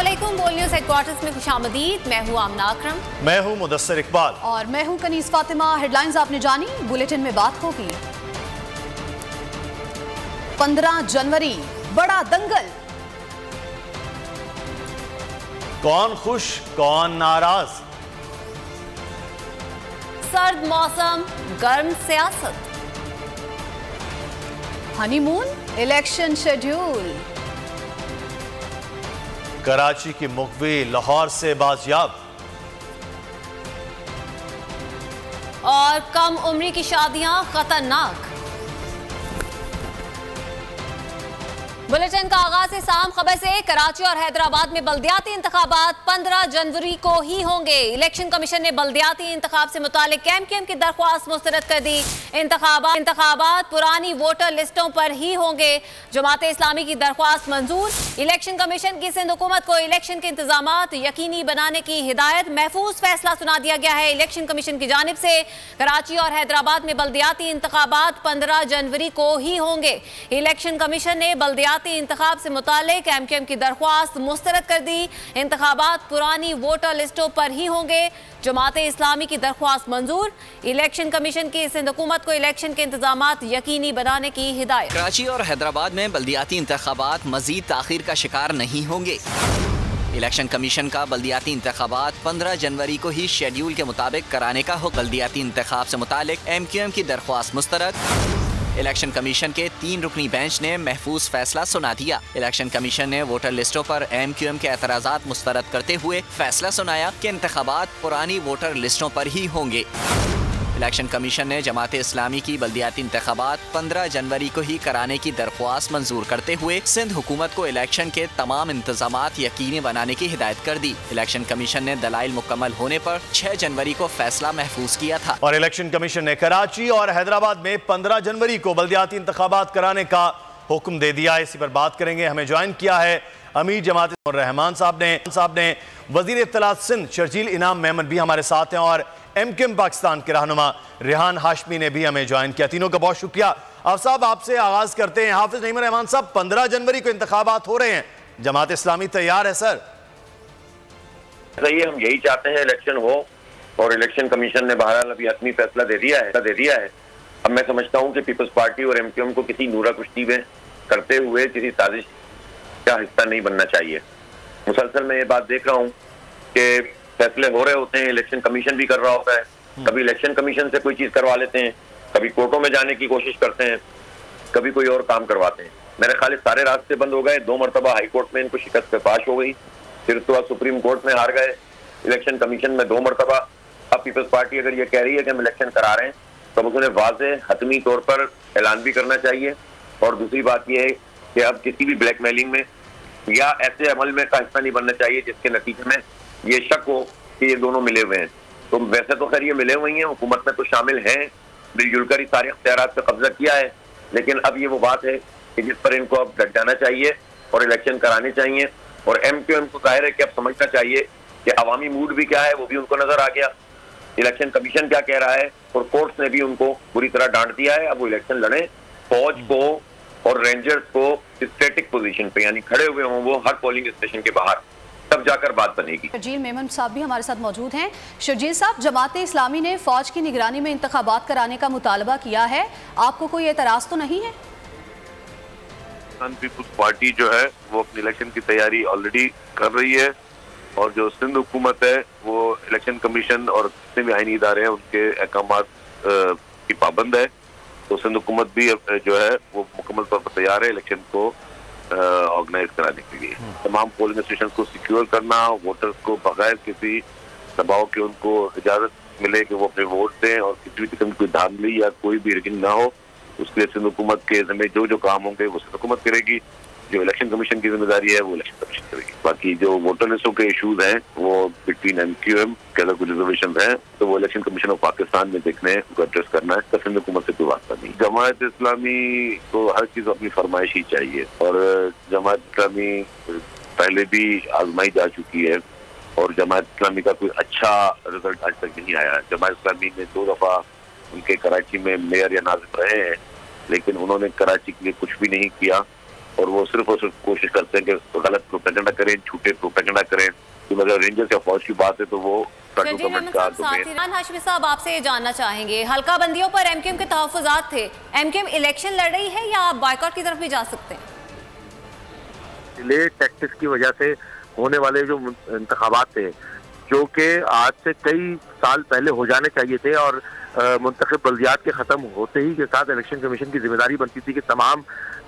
अस्सलामुअलैकुम। बोल news headquarters में खुशामदीद। मैं हूँ आमना अकरम। मैं हूँ मुदस्सिर इकबाल और मैं हूँ कनीस फातिमा। हेडलाइंस आपने जानी, बुलेटिन में बात होगी। 15 जनवरी बड़ा दंगल, कौन खुश कौन नाराज, सर्द मौसम गर्म सियासत, हनीमून इलेक्शन शेड्यूल, कराची की मुखवी लाहौर से बाजियाब, और कम उम्री की शादियां खतरनाक। बुलेटिन का आगाज से साम खबर से। कराची और हैदराबाद में बल्दियाती इंतखाबात 15 जनवरी को ही होंगे। इलेक्शन कमीशन ने बल्दियाती इंतखाब से मुतालिक एमक्यूएम की दरख्वास्त मुस्तरद कर दी। इंतखाबात पुरानी वोटर लिस्टों पर ही होंगे। जमात इस्लामी की दरख्वास्त मंजूर। इलेक्शन कमीशन की सिंध हुकूमत को इलेक्शन के इंतजामात यकीनी बनाने की हिदायत। महफूज फैसला सुना दिया गया है इलेक्शन कमीशन की जानिब से। कराची और हैदराबाद में बल्दियाती इंतखाबात 15 जनवरी को ही होंगे। इलेक्शन कमीशन ने बल्दियाती इंतखाब से मुतालिक एमक्यूएम की दरख्वास्त मुस्तरद कर दी। इंतखाबात पुरानी वोटर लिस्टों पर ही होंगे। जमात इस्लामी की दरख्वास्त मंजूर। इलेक्शन कमीशन की सिंध हुकूमत को इलेक्शन के इंतजामात यकीनी बनाने की हिदायत। कराची और हैदराबाद में बल्दियाती इंतखाबात मजीद ताखीर का शिकार नहीं होंगे। इलेक्शन कमीशन का बल्दियाती इंतखाबात 15 जनवरी को ही शेड्यूल के मुताबिक कराने का हुक्म। बल्दियाती इंतखाब से मुतालिक एमक्यूएम की दरख्वास्त मुस्तरद। इलेक्शन कमीशन के 3 रुकनी बेंच ने महफूज फैसला सुना दिया। इलेक्शन कमीशन ने वोटर लिस्टों पर एमक्यूएम के एतराज़ात मुस्तरद करते हुए फैसला सुनाया कि इंतखाबात पुरानी वोटर लिस्टों पर ही होंगे। इलेक्शन कमीशन ने जमात इस्लामी की बल्दियाती इंतखाबात 15 जनवरी को ही कराने की दरख्वास्त मंजूर करते हुए सिंध हुकूमत को इलेक्शन के तमाम इंतजामात यकीनी बनाने की हिदायत कर दी। इलेक्शन कमीशन ने दलाइल मुकम्मल होने पर 6 जनवरी को फैसला महफूज किया था। और इलेक्शन कमीशन ने कराची और हैदराबाद में 15 जनवरी को बल्दियाती इंतखाबात कराने का हुक्म दे दिया। इसी पर बात करेंगे। हमें ज्वाइन किया है अमीर जमात रहमान साहब ने वजीर इत्तलात सिंध शर्जील इनाम मेमन भी हमारे साथ हैं, और एमक्यूएम पाकिस्तान के रहनुमा रेहान हाशमी ने भी हमें ज्वाइन किया। तीनों का बहुत शुक्रिया। आप साहब आपसे आगाज करते हैं। हाफिज नईम रहमान साहब, 15 जनवरी को इंतखाबात हो रहे हैं, जमात इस्लामी तैयार है सर? सही है, हम यही चाहते हैं इलेक्शन हो, और इलेक्शन कमीशन ने बहरहाल अभी हतमी फैसला दे दिया है। अब मैं समझता हूँ कि पीपल्स पार्टी और एमक्यूएम को किसी नूरा कुश्ती में करते हुए किसी साजिश का हिस्सा नहीं बनना चाहिए। मुसलसल मैं ये बात देख रहा हूँ कि फैसले हो रहे होते हैं, इलेक्शन कमीशन भी कर रहा होता है। कभी इलेक्शन कमीशन से कोई चीज करवा लेते हैं, कभी कोर्टों में जाने की कोशिश करते हैं, कभी कोई और काम करवाते हैं। मेरे ख्याल सारे रास्ते बंद हो गए। 2 मरतबा हाई कोर्ट में इनको शिकस्त पाश हो गई, फिर तो सुप्रीम कोर्ट में हार गए, इलेक्शन कमीशन में 2 मरतबा। अब पीपल्स पार्टी अगर ये कह रही है कि हम इलेक्शन करा रहे हैं तो उन्हें वाज़ेह हतमी तौर पर ऐलान भी करना चाहिए। और दूसरी बात यह है कि अब किसी भी ब्लैकमेलिंग में या ऐसे अमल में का हिस्सा नहीं बनना चाहिए जिसके नतीजे में ये शक हो कि ये दोनों मिले हुए हैं। तो वैसे तो खैर ये मिले हुए हैं, हुकूमत में तो शामिल हैं, मिलजुल कर ही सारे अख्तियारात पे कब्जा किया है। लेकिन अब ये वो बात है कि जिस पर इनको अब डट जाना चाहिए और इलेक्शन कराने चाहिए। और एमक्यूएम को जाहिर है कि अब समझना चाहिए कि अवामी मूड भी क्या है वो भी उनको नजर आ गया, इलेक्शन कमीशन क्या कह रहा है, और कोर्ट्स ने भी उनको बुरी तरह डांट दिया है। अब वो इलेक्शन लड़े, फौज को और रेंजर्स को स्टैटिक पोजीशन पे यानी खड़े हुए हों वो हर पोलिंग स्टेशन के बाहर, तब जाकर बात बनेगी। शर्जील मेमन साहब भी हमारे साथ मौजूद हैं। शर्जील साहब, जमात इस्लामी ने फौज की निगरानी में इंतखाबात कराने का मुतालबा किया है, आपको कोई एतराज तो नहीं है? पीपुल्स पार्टी जो है वो अपनी इलेक्शन की तैयारी ऑलरेडी कर रही है, और जो सिंध हुकूमत है वो इलेक्शन कमीशन और जितने भी आईनी इदारे हैं उनके अहकामात की पाबंद है। तो सिंध हुकूमत भी जो है वो मुकम्मल तौर पर तैयार है इलेक्शन को ऑर्गेनाइज कराने के लिए। तमाम पोलिंग स्टेशन को सिक्योर करना, वोटर्स को बगैर किसी दबाव के उनको इजाजत मिले कि वो अपने वोट दें और किसी भी किस्म की कोई धांधली या कोई भी रिगिंग ना हो, उसके लिए सिंध हुकूमत के जिम्मे जो काम होंगे वो सिंध हुकूमत करेगी। जो इलेक्शन कमीशन की जिम्मेदारी है वो इलेक्शन कमीशन करेगी। बाकी जो वोटर लिस्टों के इशूज हैं वो बिटवीन एमक्यूएम के अगर कोई रिजर्वेशन है तो वो इलेक्शन कमीशन ऑफ पाकिस्तान में देखने उनको एड्रेस करना है। सिंध हुकूमत से कोई वास्ता नहीं। जमात इस्लामी को हर चीज अपनी फरमाइश ही चाहिए, और जमात इस्लामी पहले भी आजमाई जा चुकी है और जमात इस्लामी का कोई अच्छा रिजल्ट आज तक नहीं आया। जमात इस्लामी ने 2 दफा उनके कराची में मेयर या नाज़िम रहे हैं, लेकिन उन्होंने कराची के लिए कुछ भी नहीं किया और वो सिर्फ कोशिश करते हैं कि गलत प्रोपेगेंडा करें, झूठे प्रोपेगेंडा करें। तो अगर रेंजर्स या फौज की बात है तो वो हाशमी साहब आपसे ये जानना चाहेंगे, हल्का बंदियों पर एमक्यूएम के तहफ्फुज़ात थे, एमक्यूएम इलेक्शन लड़ रही है या आप बायकॉट की तरफ भी जा सकते हैं? डिले टैक्टिक्स की वजह से होने वाले जो इंतखाबात थे, जो कि आज से कई साल पहले हो जाने चाहिए थे, और मुंतखब बल्दियात के ख़त्म होते ही के साथ इलेक्शन कमीशन की जिम्मेदारी बनती थी कि तमाम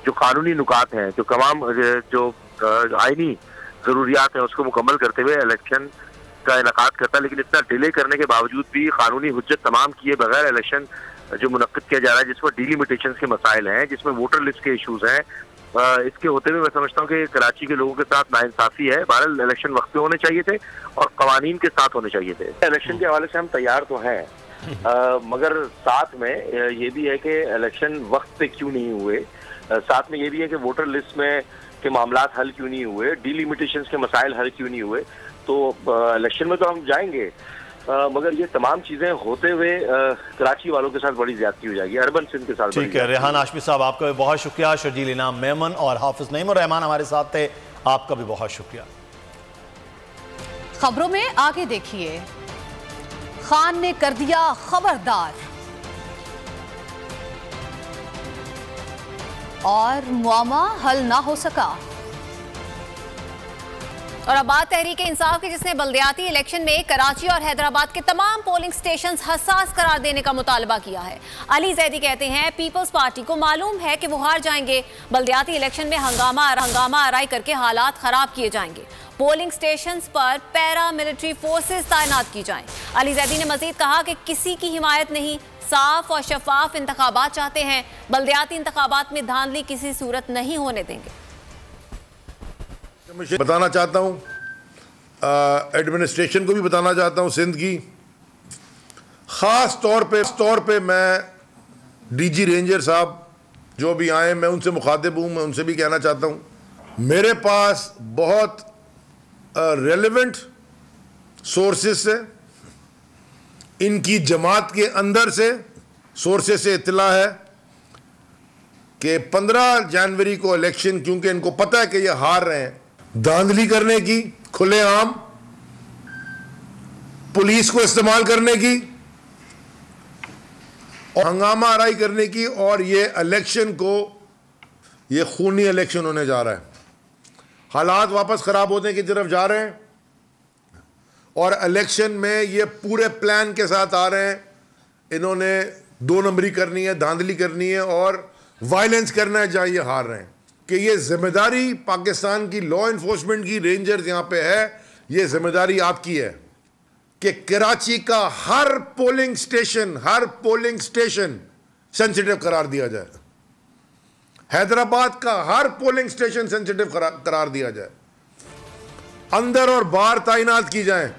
जो कानूनी नुकात हैं, जो तमाम जो आईनी ज़रूरियात हैं, उसको मुकम्मल करते हुए इलेक्शन का इनेकाद करता है। लेकिन इतना डिले करने के बावजूद भी कानूनी हुज्जत तमाम किए बगैर इलेक्शन जो मुनक्किद किया जा रहा है, जिसमें डिलिमिटेशंस के मसाइल हैं, जिसमें वोटर लिस्ट के इशूज़ हैं, इसके होते हुए मैं समझता हूँ कि कराची के लोगों के साथ नाइंसाफ़ी है। बहरहाल इलेक्शन वक्त पे होने चाहिए थे और कवानीन के साथ होने चाहिए थे। इलेक्शन के हवाले से हम तैयार तो हैं, मगर साथ में ये भी है कि इलेक्शन वक्त पे क्यों नहीं हुए, साथ में ये भी है कि वोटर लिस्ट में के मामलात हल क्यों नहीं हुए, डिलिमिटेशंस के मसाइल हल क्यों नहीं हुए। तो इलेक्शन में तो हम जाएंगे, मगर ये तमाम चीजें होते हुए कराची वालों के साथ बड़ी ज्यादती हो जाएगी, अर्बन सिंध के साथ। ठीक है रेहान हाशमी साहब, आपका भी बहुत शुक्रिया। शर्जील इनाम मेमन और हाफिज नईमुर रहमान हमारे साथ थे, आपका भी बहुत शुक्रिया। खबरों में आगे देखिए, खान ने कर दिया खबरदार और मुआमा हल ना हो सका। और अब बात तहरीक-ए इंसाफ की, जिसने बल्दियाती इलेक्शन में कराची और हैदराबाद के तमाम पोलिंग स्टेशन हसास करार देने का मुतालबा किया है। अली जैदी कहते हैं पीपल्स पार्टी को मालूम है कि वो हार जाएंगे, बल्दियाती इलेक्शन में हंगामा आराई करके हालात खराब किए जाएंगे, पोलिंग स्टेशन पर पैरा मिलिट्री फोर्सेस तैनात की जाएं। अली जैदी ने मजीद कहा कि किसी की हिमायत नहीं, साफ और शफाफ इंतखाबात चाहते हैं, बल्दियाती इंतखाबात में धांधली किसी सूरत नहीं होने देंगे। बताना चाहता हूँ, एडमिनिस्ट्रेशन को भी बताना चाहता हूँ सिंध की, ख़ास तौर पे मैं डीजी रेंजर साहब जो भी आए, मैं उनसे मुखातिब हूँ, मैं उनसे भी कहना चाहता हूँ, मेरे पास बहुत रेलेवेंट सोर्सेस से, इनकी जमात के अंदर से सोर्सेस से इत्तला है कि 15 जनवरी को इलेक्शन, क्योंकि इनको पता है कि ये हार रहे हैं, धांधली करने की, खुलेआम पुलिस को इस्तेमाल करने की और हंगामा आराई करने की, और ये इलेक्शन को, ये खूनी इलेक्शन होने जा रहा है। हालात वापस खराब होने की तरफ जा रहे हैं और इलेक्शन में ये पूरे प्लान के साथ आ रहे हैं। इन्होंने 2 नंबरी करनी है, धांधली करनी है और वायलेंस करना है जहां ये हार रहे हैं। कि ये जिम्मेदारी पाकिस्तान की लॉ इन्फोर्समेंट की, रेंजर्स यहाँ पे है, ये जिम्मेदारी आपकी है कि कराची का हर पोलिंग स्टेशन सेंसिटिव करार दिया जाए, हैदराबाद का हर पोलिंग स्टेशन सेंसिटिव करार दिया जाए, अंदर और बाहर तैनात की जाए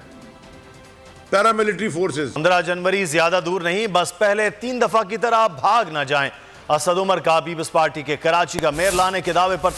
पैरामिलिट्री फोर्सेस। 15 जनवरी ज्यादा दूर नहीं, बस पहले 3 दफा की तरह भाग ना जाएं। असद उमर का पीपल्स पार्टी के कराची का मेयर लाने के दावे पर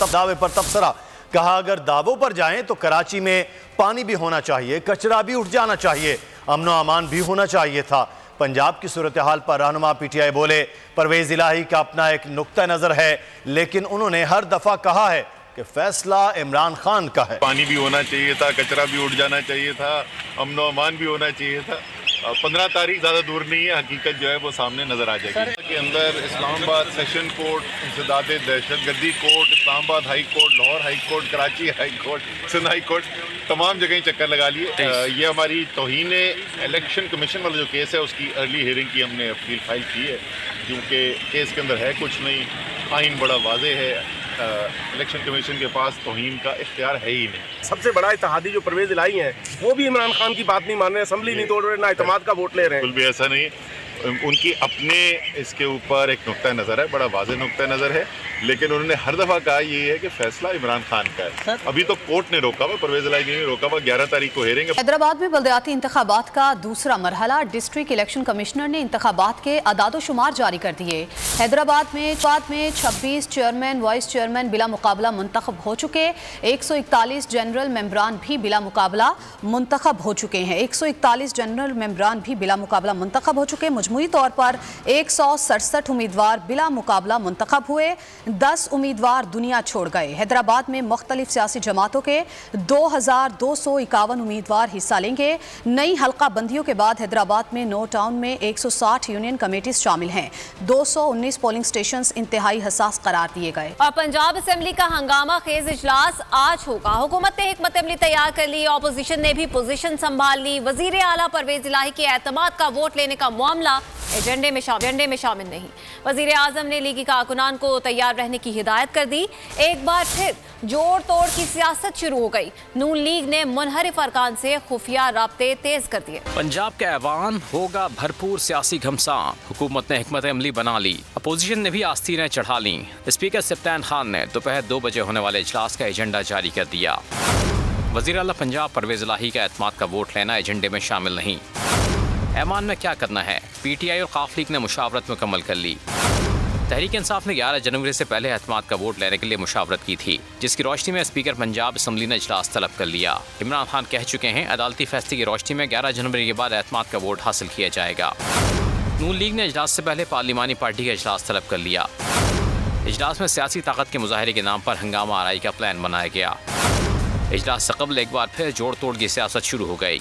तबसरा, कहा अगर दावों पर जाएं तो कराची में पानी भी होना चाहिए, कचरा भी उठ जाना चाहिए, अमनो अमान भी होना चाहिए था। पंजाब की सूरत हाल पर रहनुमा पीटीआई बोले परवेज इलाही का अपना एक नुक्ता नजर है, लेकिन उन्होंने हर दफा कहा है कि फैसला इमरान खान का है। पानी भी होना चाहिए था, कचरा भी उठ जाना चाहिए था, अमनो अमान भी होना चाहिए था। 15 तारीख ज़्यादा दूर नहीं है, हकीकत जो है वो सामने नज़र आ जाएगी। के अंदर इस्लामाबाद सेशन कोर्ट, इंसदाद दहशतगर्दी court, Islamabad high court, Lahore high court, Karachi high court, Sindh high court, तमाम जगह चक्कर लगा लिए। ये हमारी तौहीन इलेक्शन कमीशन वाला जो केस है उसकी अर्ली हियरिंग की हमने अपील फाइल की है, क्योंकि केस के अंदर है कुछ नहीं, आइन बड़ा वाज़ेह है, इलेक्शन कमीशन के पास तौहीन का इख्तियार है ही नहीं। सबसे बड़ा इत्तेहादी जो परवेज इलाही हैं वो भी इमरान खान की बात नहीं मान रहे, असेंबली नहीं तोड़ रहे, ना इत्तेमाद का वोट ले रहे हैं। बिल्कुल भी ऐसा नहीं, उनकी अपने इसके ऊपर एक नुक्ता नज़र है, बड़ा वाज़ेह नुक्ता नज़र है, लेकिन उन्होंने हर दफ़ा कहा ये है कि फैसला इमरान खान का है। अभी तो कोर्ट ने रोका हुआ, परवेज इलाही ने रोका हुआ, 11 तारीख को हेरेंगे। हैदराबाद में बल्दियाती इंतखाबात का दूसरा मरहला, डिस्ट्रिक्ट इलेक्शन कमिश्नर ने इंतखाबात के अदाद-ओ-शुमार जारी कर दिए। हैदराबाद में 26 चेयरमैन, वाइस चेयरमैन बिला मुकाबला मुंतखब हो चुके, 141 जनरल मेंबरान भी बिला मुकाबला मुंतखब हो चुके हैं। 141 जनरल मेंबरान भी बिला मुकाबला मुंतखब हो चुके। मजमूई तौर पर 167 उम्मीदवार बिला मुकाबला मुंतखब हुए। 10 उम्मीदवार दुनिया छोड़ गए। हैदराबाद में मुख्तलिफ सियासी जमातों के 2251 उम्मीदवार हिस्सा लेंगे। नई हल्का बंदियों के बाद हैदराबाद में 9 टाउन में 160 यूनियन कमेटीज शामिल हैं। 219 पोलिंग स्टेशन इंतहाई हसास करार दिए गए। और पंजाब असेंबली का हंगामा खेज इजलास आज होगा। हुकूमत ने हिकमत अमली तैयार कर ली, ऑपोजिशन ने भी पोजीशन संभाल ली। वजीर आला परवेज इलाही के एतमाद का वोट लेने का मामला एजेंडे में शामिल नहीं। वजीर आजम ने लीगी कारकुनान को तैयार रहने की हिदायत कर दी। एक बार फिर जोड़ तोड़ की सियासत शुरू हो गई। नून लीग ने मुनहरिफ अरकान से खुफिया राब्ते तेज कर दिए। पंजाब का ऐवान होगा भरपूर सियासी घमसान। हुकूमत ने हिकमत अमली बना ली, अपोजिशन ने भी आस्तीनें चढ़ा ली। स्पीकर सिप्तान खान ने दोपहर 2 बजे होने वाले इजलास का एजेंडा जारी कर दिया। वजीर आला पंजाब परवेज इलाही का एतमाद का वोट लेना एजेंडे में शामिल नहीं। ऐवान में क्या करना है? PTI और काफ लीग ने मुशावरत मुकम्मल कर ली। तहरीक इंसाफ ने 11 जनवरी से पहले एतमाद का वोट लेने के लिए मुशावरत की थी, जिसकी रोशनी में स्पीकर पंजाब असम्बली ने इजलास तलब कर लिया। इमरान खान कह चुके हैं अदालती फैसले की रोशनी में 11 जनवरी के बाद एतमाद का वोट हासिल किया जाएगा। नून लीग ने इजलास से पहले पार्लिमानी पार्टी का इजलास तलब कर लिया। इजलास में सियासी ताकत के मुजाहरे के नाम पर हंगामा आराई का प्लान बनाया गया। इजलास से कबल एक बार फिर जोड़ तोड़ की सियासत शुरू हो गई।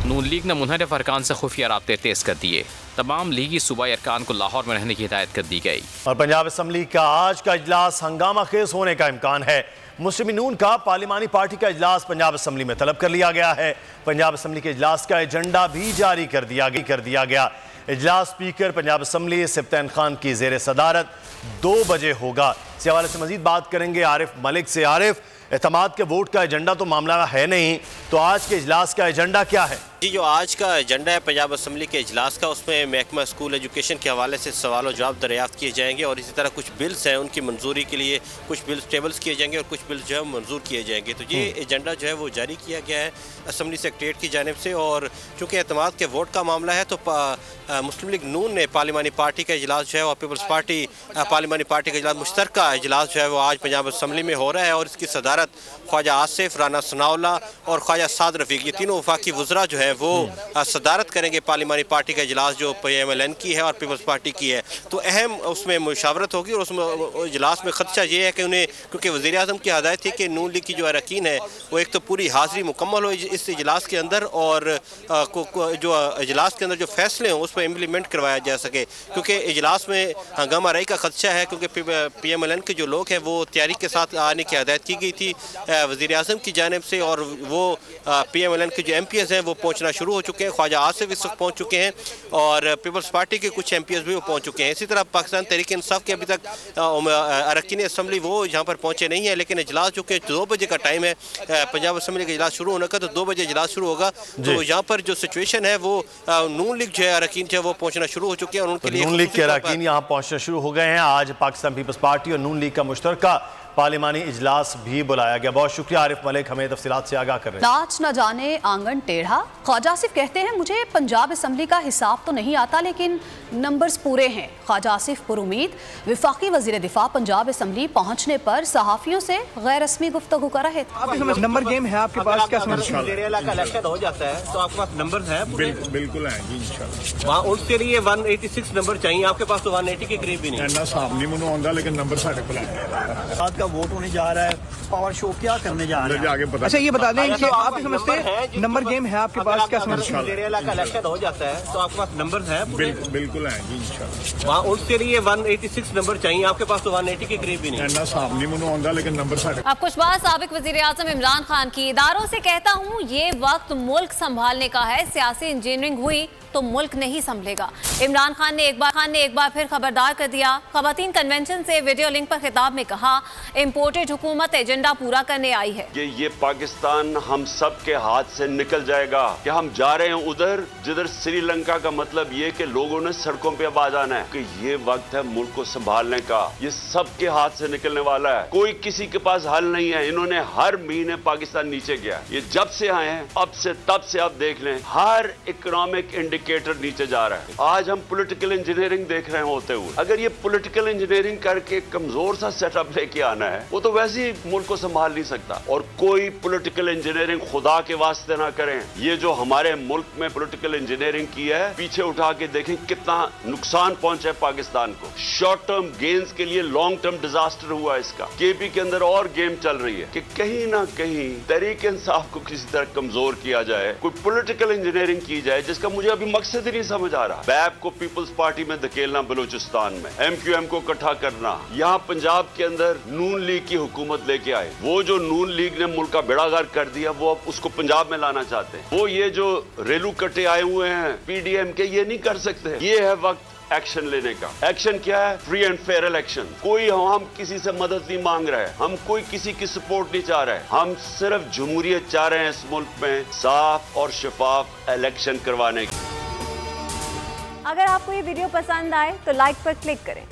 नून लीग ने मुनहरिफ अरकान से खुफिया राब्ते तेज कर दिए। तमाम लीगी सूबाई अरकान को लाहौर में रहने की हिदायत कर दी गई। और पंजाब असम्बली का आज का इजलास हंगामा खेज होने का इम्कान है। मुस्लिम नून का पार्लिमानी पार्टी का इजलास पंजाब असम्बली में तलब कर लिया गया है। पंजाब असम्बली के इजलास का एजेंडा भी जारी कर दिया गया। इजलास स्पीकर पंजाब असम्बली सिप्तान खान की जेर सदारत 2 बजे होगा। इस हवाले से मजीद बात करेंगे आरिफ मलिक से। आरिफ, एतमाद के वोट का एजेंडा तो मामला है नहीं, तो आज के इजलास का एजेंडा क्या है? जी, जो आज का एजेंडा है पंजाब असम्बली के इजलास का, उसमें महकमा स्कूल एजुकेशन के हवाले से सवाल और जवाब दरियाफ्त किए जाएंगे और इसी तरह कुछ बिल्स हैं उनकी मंजूरी के लिए कुछ बिल्स टेबल्स किए जाएंगे और कुछ बिल्स जो है मंजूर किए जाएंगे। तो ये एजेंडा जो है वो जारी किया गया है असम्बली सेक्रेटरीट की जानिब से। और चूँकि एतमाद के वोट का मामला है तो मुस्लिम लीग नून ने पार्लिमानी पार्टी का इजलास जो है और पीपल्स पार्टी पार्लिमानी पार्टी का इजलास मुश्तरका इजलास जो है वो आज पंजाब असम्बली में हो रहा है। और इसकी सदारत ख्वाजा आसिफ, राना सनाउल्ला और ख्वाजा साद रफीक, ये तीनों वफाकी वज़रा जो है वो सदारत करेंगे पार्लिमानी पार्टी का इजलास जो PMLN की है और पीपल्स पार्टी की है। तो अहम उसमें मुशावरत होगी और उसमें इजलास में खदशा ये है कि उन्हें, क्योंकि वज़ीर आज़म की हदायत थी कि नून लीग की जो अरकान है वो एक तो पूरी हाज़िरी मुकम्मल हो इस इजलास के अंदर और जो इजलास के अंदर जो फैसले हों उस पर इम्प्लीमेंट करवाया जा सके, क्योंकि इजलास में हंगामा राई का खदशा है। क्योंकि PMLN के जो लोग हैं वो तैयारी के साथ आने की हदायत की गई थी वज़ीर आज़म की जानिब से और वो PMLN के जो MPs हैं वो पहुँचना शुरू हो चुके हैं। ख्वाजा आसिफ इस वक्त पहुँच चुके हैं और पीपल्स पार्टी के कुछ MPs भी वो पहुँच चुके हैं। इसी तरह पाकिस्तान तहरीक इंसाफ के अभी तक अरकान असम्बली वो यहाँ पर पहुँचे नहीं है, लेकिन इजलास जो कि 2 बजे का टाइम है पंजाब असम्बली का इजलास शुरू होने का, तो 2 बजे इजलास शुरू होगा। तो यहाँ पर जो सिचुएशन है वो नून लीग जो है अरकान जो है वो पहुँचना शुरू हो चुके हैं और उनके लिए नून लीग के अरकान यहाँ पहुँचना शुरू हो गए हैं। आज पाकिस्तान पीपल्स पार्टी और नून लीग का मुश्तरका पार्लिमानी इजलास भी बुलाया गया। बहुत शुक्रिया आरिफ मलिक, हमें तफसीलात से आगाह कर रहे हैं। नाच न जाने आंगन टेढ़ा। ख्वाजा आसिफ कहते हैं मुझे पंजाब असम्बली का हिसाब तो नहीं आता लेकिन नंबर्स पूरे हैं। ख्वाजा आसिफ पुरुमीद वफाकी वजीर दिफा पंजाब असम्बली पहुंचने पर सहाफियों से गैर रस्मी गुफ्तगू कर रहे थे। नंबर गेम है आपके पास, क्या इलेक्शन हो जाता है तो आपके पास नंबर है? बिल्कुल है जी, इंशाल्लाह। वहाँ उसके लिए 186 नंबर चाहिए, आपके पास तो 180 के करीब भी नहीं। इन्ना साहब नहीं मैंने आंदा लेकिन नंबर साढ़े को है। वोट होने जा रहा है, पावर शो क्या करने जा रहा है? अच्छा ये बता दें कि आप समझते हैं नंबर गेम है आपके पास, क्या समझते हैं? इलेक्शन हो जाता है तो आपके पास नंबर है? बिल्कुल है जी, इंशाल्लाह। वहाँ उसके लिए 186 नंबर चाहिए, आपके पास तो 180 के करीब भी नहीं। इन्ना साहब नहीं मैंने आंदा लेकिन नंबर साढ़े। अब कुछ बात साबिक वजीर आज़म इमरान खान की। इदारों से कहता हूँ ये वक्त मुल्क संभालने का है, सियासी इंजीनियरिंग हुई तो मुल्क नहीं संभलेगा। इमरान खान ने एक बार फिर खबरदार कर दिया। खवातीन कन्वेंशन से वीडियो लिंक पर खिताब में कहा इम्पोर्टेड हुकूमत एजेंडा पूरा करने आई है। ये पाकिस्तान हम सब के हाथ से निकल जाएगा कि हम जा रहे हैं उधर जिधर श्रीलंका का मतलब ये कि लोगों ने सड़कों पे अब आ जाना है कि ये वक्त है मुल्क को संभालने का। ये सबके हाथ से निकलने वाला है, कोई किसी के पास हल नहीं है। इन्होंने हर महीने पाकिस्तान नीचे गया, ये जब से आए हैं अब से तब से आप देख लें हर इकोनॉमिक इंडिकेटर नीचे जा रहा है। आज हम पॉलिटिकल इंजीनियरिंग देख रहे होते हुए अगर ये पॉलिटिकल इंजीनियरिंग करके कमजोर सा सेटअप लेके आना करना है वो तो वैसे ही मुल्क को संभाल नहीं सकता। और कोई पॉलिटिकल इंजीनियरिंग खुदा के वास्ते ना करें। ये जो हमारे मुल्क में पॉलिटिकल इंजीनियरिंग की है, पीछे उठा के देखें कितना नुकसान पहुंचा है पाकिस्तान को। शॉर्ट टर्म गेन्स के लिए लॉन्ग टर्म डिजास्टर हुआ इसका। केपी के अंदर और गेम चल रही है कि कहीं ना कहीं तहरीक इंसाफ को किसी तरह कमजोर किया जाए, कोई पॉलिटिकल इंजीनियरिंग की जाए जिसका मुझे अभी मकसद ही नहीं समझ आ रहा। बैप को पीपल्स पार्टी में धकेलना बलूचिस्तान में, MQM को इकट्ठा करना, यहाँ पंजाब के अंदर नून लीग की हुकूमत लेके आए। वो जो नून लीग ने मुल्क का बेड़ागर्क कर दिया वो अब उसको पंजाब में लाना चाहते हैं। वो ये जो रेलू कट्टे आए हुए हैं PDM के, ये नहीं कर सकते। ये है वक्त एक्शन लेने का। एक्शन क्या है? Free and fair election. कोई हम किसी से मदद नहीं मांग रहे, हम कोई किसी की सपोर्ट नहीं चाह रहे, हम सिर्फ जमहूरियत चाह रहे हैं इस मुल्क में साफ और शफाफ इलेक्शन करवाने की। अगर आपको ये वीडियो पसंद आए तो लाइक पर क्लिक करें।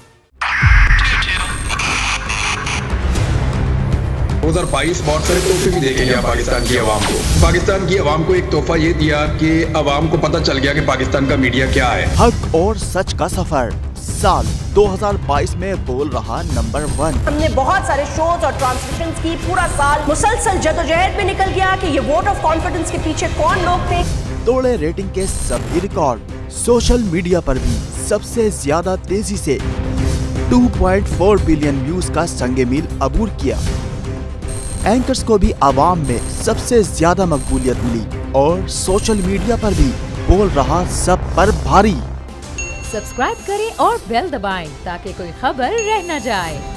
2022 बहुत सारे तोहफे भी देके गया पाकिस्तान की आवाम को। पाकिस्तान की आवाम को एक तोहफा ये दिया कि आवाम को पता चल गया कि पाकिस्तान का मीडिया क्या है। हक और सच का सफर साल 2022 में बोल रहा नंबर 1। हमने बहुत सारे शोज और ट्रांसमिशंस की, पूरा साल मुसलसल जदोजहद में निकल गया कि ये वोट ऑफ कॉन्फिडेंस के पीछे कौन लोग थे। तोड़े रेटिंग के सभी रिकॉर्ड। सोशल मीडिया पर भी सबसे ज्यादा तेजी से 2.4 बिलियन व्यूज का संगे मील अबूर किया। एंकर्स को भी आवाम में सबसे ज्यादा मकबूलियत मिली और सोशल मीडिया पर भी बोल रहा सब पर भारी। सब्सक्राइब करें और बेल दबाएं ताकि कोई खबर रह न जाए।